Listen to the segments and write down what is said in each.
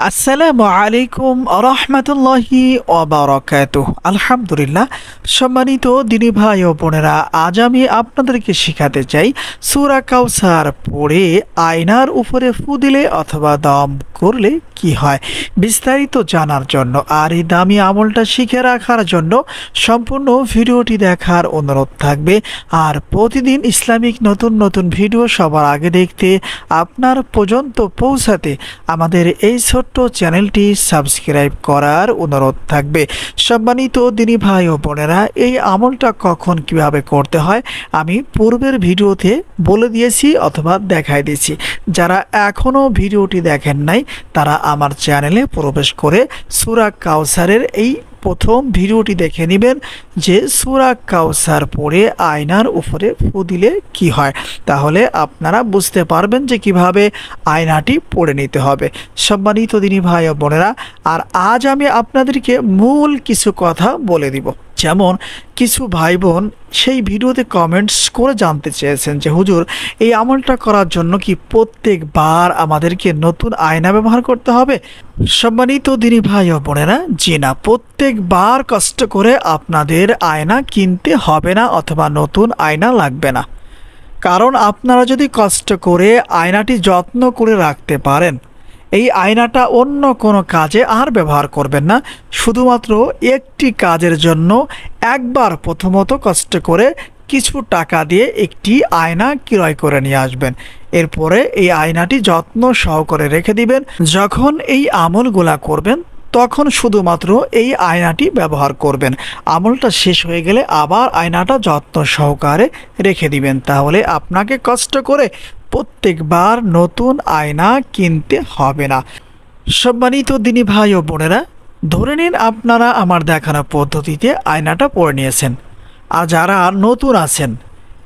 আসসালামু আলাইকুম রহমতুল্লাহি ওয়াবারাকাতুহু। আলহামদুলিল্লাহ, সম্মানিত দিনী ভাই ও বোনেরা, আজ আমি আপনাদেরকে শেখাতে চাই সূরা কাউসার পড়ে আয়নার উপরে ফু দিলে অথবা দম করলে কি হয়। বিস্তারিত জানার জন্য আর এই দামি আমলটা শিখে রাখার জন্য সম্পূর্ণ ভিডিওটি দেখার অনুরোধ থাকবে। আর প্রতিদিন ইসলামিক নতুন নতুন ভিডিও সবার আগে দেখতে, আপনার পর্যন্ত পৌঁছাতে আমাদের এই ছোট্ট চ্যানেলটি সাবস্ক্রাইব করার অনুরোধ থাকবে। সম্মানিত দিনী ভাই ও বোনেরা, এই আমলটা কখন কিভাবে করতে হয় আমি পূর্বের ভিডিওতে বলে দিয়েছি অথবা দেখাই দিয়েছি। যারা এখনও ভিডিওটি দেখেন নাই তারা আমার চ্যানেলে প্রবেশ করে সূরা কাউসারের এই প্রথম ভিডিওটি দেখে নেবেন যে সূরা কাউসার পড়ে আয়নার উপরে ফু দিলে কি হয়। তাহলে আপনারা বুঝতে পারবেন যে কিভাবে আয়নাটি পড়ে নিতে হবে। সম্মানিত দিনী ভাই ও বোনেরা, আর আজ আমি আপনাদেরকে মূল কিছু কথা বলে দিব। যেমন কিছু ভাই বোন সেই ভিডিওতে কমেন্টস করে জানতে চেয়েছেন যে হুজুর, এই আমলটা করার জন্য কি প্রত্যেকবার আমাদেরকে নতুন আয়না ব্যবহার করতে হবে? সম্মানিত দিনী ভাই ও বোনেরা, জি না, প্রত্যেকবার কষ্ট করে আপনাদের আয়না কিনতে হবে না অথবা নতুন আয়না লাগবে না। কারণ আপনারা যদি কষ্ট করে আয়নাটি যত্ন করে রাখতে পারেন, এই আয়নাটা অন্য কোনো কাজে আর ব্যবহার করবেন না। শুধুমাত্র একটি কাজের জন্য একবার প্রথমত কষ্ট করে কিছু টাকা দিয়ে একটি আয়না ক্রয় করে নিয়ে আসবেন। এরপরে এই আয়নাটি যত্ন সহকারে রেখে দিবেন। যখন এই আমলগুলা করবেন তখন শুধুমাত্র এই আয়নাটি ব্যবহার করবেন। আমলটা শেষ হয়ে গেলে আবার আয়নাটা যত্ন সহকারে রেখে দিবেন। তাহলে আপনাকে কষ্ট করে প্রত্যেকবার নতুন আয়না কিনতে হবে না। সম্মানিত দিনী ভাই ও বোনেরা, ধরে নিন আপনারা আমার দেখানো পদ্ধতিতে আয়নাটা পরে নিয়েছেন। আর যারা নতুন আছেন,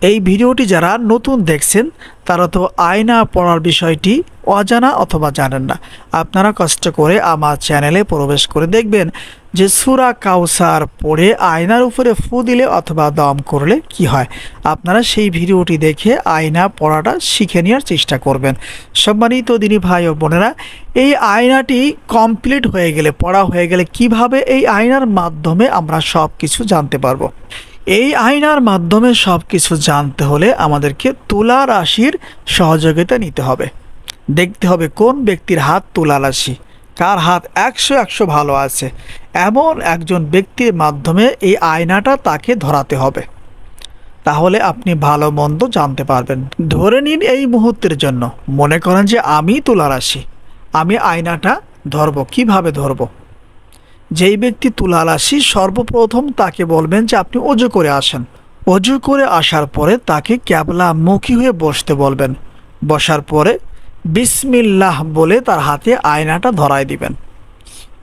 এই ভিডিওটি যারা নতুন দেখছেন তারা তো আয়না পড়ার বিষয়টি অজানা অথবা জানেন না। আপনারা কষ্ট করে আমার চ্যানেলে প্রবেশ করে দেখবেন যে সূরা কাউসার পড়ে আয়নার উপরে ফু দিলে অথবা দম করলে কি হয়। আপনারা সেই ভিডিওটি দেখে আয়না পড়াটা শিখে নেওয়ার চেষ্টা করবেন। সম্মানিত দিনী ভাই ও বোনেরা, এই আয়নাটি কমপ্লিট হয়ে গেলে, পড়া হয়ে গেলে কিভাবে এই আয়নার মাধ্যমে আমরা সব কিছু জানতে পারবো। এই আয়নার মাধ্যমে সব কিছু জানতে হলে আমাদেরকে তুলা রাশির সহযোগিতা নিতে হবে। দেখতে হবে কোন ব্যক্তির হাত তুলা রাশি, কার হাত 100 ভালো আছে, এমন একজন ব্যক্তির মাধ্যমে এই আয়নাটা তাকে ধরাতে হবে। তাহলে আপনি ভালো মন্দ জানতে পারবেন। ধরে নিন এই মুহূর্তের জন্য মনে করেন যে আমি তুলা রাশি, আমি আয়নাটা ধরবো। কিভাবে ধরবো? যেই ব্যক্তি তুলা রাশি সর্বপ্রথম তাকে বলবেন যে আপনি অজু করে আসেন। অজু করে আসার পরে তাকে ক্যাবলামুখী হয়ে বসতে বলবেন। বসার পরে বিসমিল্লাহ বলে তার হাতে আয়নাটা ধরায় দিবেন।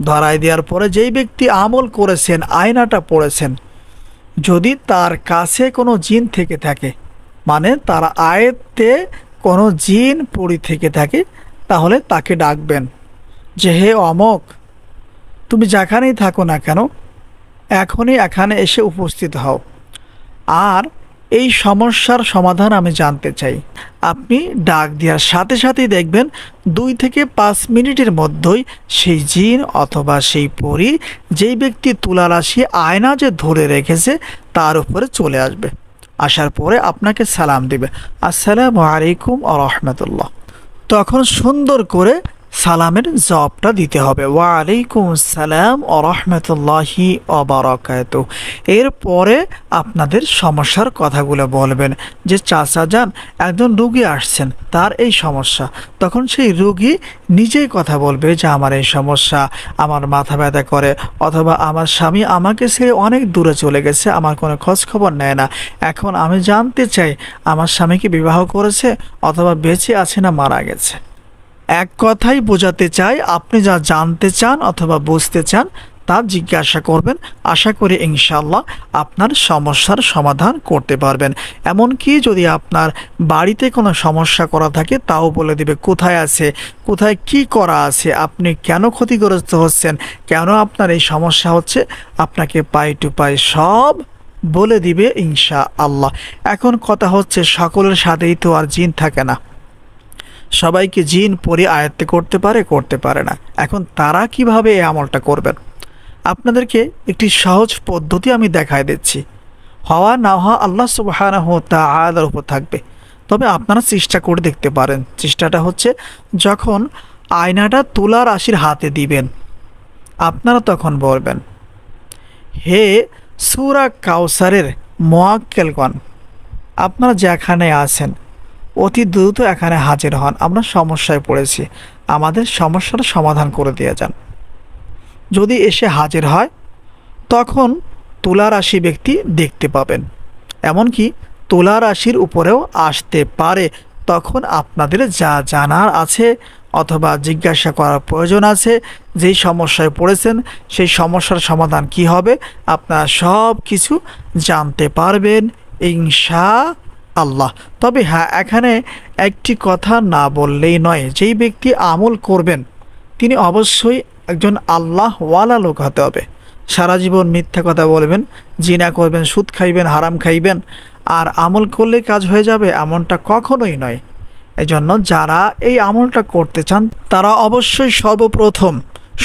ধরায় দেওয়ার পরে যেই ব্যক্তি আমল করেছেন, আয়নাটা পড়েছেন, যদি তার কাছে কোনো জিন থেকে থাকে, মানে তার আয়ত্তে কোনো জিন পড়ি থেকে থাকে, তাহলে তাকে ডাকবেন যে হে অমক, তুমি যেখানেই থাকো না কেন এখনই এখানে এসে উপস্থিত হও, আর এই সমস্যার সমাধান আমি জানতে চাই। আপনি ডাক দেওয়ার সাথে সাথেই দেখবেন 2 থেকে 5 মিনিটের মধ্যেই সেই জিন অথবা সেই পরী যেই ব্যক্তি তুলা রাশি আয়না যে ধরে রেখেছে তার উপরে চলে আসবে। আসার পরে আপনাকে সালাম দিবে, আসসালামু আলাইকুম ওয়া রাহমাতুল্লাহ। তখন সুন্দর করে সালামের জবাবটা দিতে হবে, ওয়া আলাইকুম আসসালাম ওয়া রাহমাতুল্লাহি ওয়া বারাকাতুহু। এরপরে আপনাদের সমস্যার কথাগুলো বলবেন যে চাচা যান, একজন রুগী আসছেন, তার এই সমস্যা। তখন সেই রুগী নিজেই কথা বলবে যে আমার এই সমস্যা, আমার মাথা ব্যথা করে, অথবা আমার স্বামী আমাকে ছেড়ে অনেক দূরে চলে গেছে, আমার কোনো খোঁজ খবর নেয় না। এখন আমি জানতে চাই আমার স্বামীকে বিবাহ করেছে অথবা বেঁচে আছে না মারা গেছে। এক কথাই বোঝাতে চাই, আপনি যা জানতে চান অথবা বুঝতে চান তা জিজ্ঞাসা করবেন। আশা করি ইনশাআল্লাহ আপনার সমস্যার সমাধান করতে পারবেন। এমনকি যদি আপনার বাড়িতে কোনো সমস্যা করা থাকে তাও বলে দিবে, কোথায় আছে, কোথায় কি করা আছে, আপনি কেন ক্ষতিগ্রস্ত হচ্ছেন, কেন আপনার এই সমস্যা হচ্ছে, আপনাকে পাই টু পাই সব বলে দিবে ইনশাআল্লাহ। এখন কথা হচ্ছে সকলের সাথেই তো আর জিন থাকে না। সবাইকে জিন পরি আয়ত্তে করতে পারে না। এখন তারা কিভাবে এই আমলটা করবেন? আপনাদেরকে একটি সহজ পদ্ধতি আমি দেখায় দিচ্ছি। হওয়া না হওয়া আল্লাহ সুবহানাহু ওয়া তাআলার উপর থাকবে। তবে আপনারা চেষ্টা করে দেখতে পারেন। চেষ্টাটা হচ্ছে, যখন আয়নাটা তুলা রাশির হাতে দিবেন, আপনারা তখন বলবেন, হে সূরা কাউসারের মুয়াক্কেলগণ, আপনারা যেখানে আছেন অতি দ্রুত এখানে হাজির হন। আমরা সমস্যায় পড়েছি, আমাদের সমস্যার সমাধান করে দিয়ে যান। যদি এসে হাজির হয়, তখন তুলা রাশি ব্যক্তি দেখতে পাবেন। এমনকি তুলা রাশির উপরেও আসতে পারে। তখন আপনাদের যা জানার আছে অথবা জিজ্ঞাসা করার প্রয়োজন আছে, যেই সমস্যায় পড়েছেন সেই সমস্যার সমাধান কি হবে, আপনারা সব কিছু জানতে পারবেন ইনশা আল্লাহ। তবে হ্যাঁ, এখানে একটি কথা না বললেই নয়, যেই ব্যক্তি আমল করবেন তিনি অবশ্যই একজন আল্লাহওয়ালা লোক হতে হবে। সারা জীবন মিথ্যা কথা বলবেন, জিনা করবেন, সুদ খাইবেন, হারাম খাইবেন, আর আমল করলে কাজ হয়ে যাবে, এমনটা কখনোই নয়। এজন্য যারা এই আমলটা করতে চান তারা অবশ্যই সর্বপ্রথম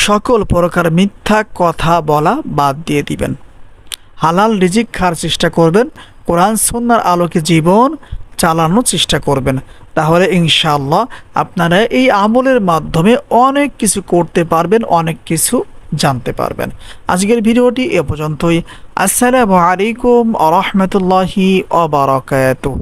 সকল প্রকার মিথ্যা কথা বলা বাদ দিয়ে দিবেন। হালাল রিজিক খাওয়ার চেষ্টা করবেন, কোরআন সুন্নাহর আলোকে জীবন চালানোর চেষ্টা করবেন। তাহলে ইনশাআল্লাহ আপনারা এই আমলের মাধ্যমে অনেক কিছু করতে পারবেন, অনেক কিছু জানতে পারবেন। আজকের ভিডিওটি এ পর্যন্তই। আসসালামু আলাইকুম ওয়া রাহমাতুল্লাহি ওয়া বারাকাতুহু।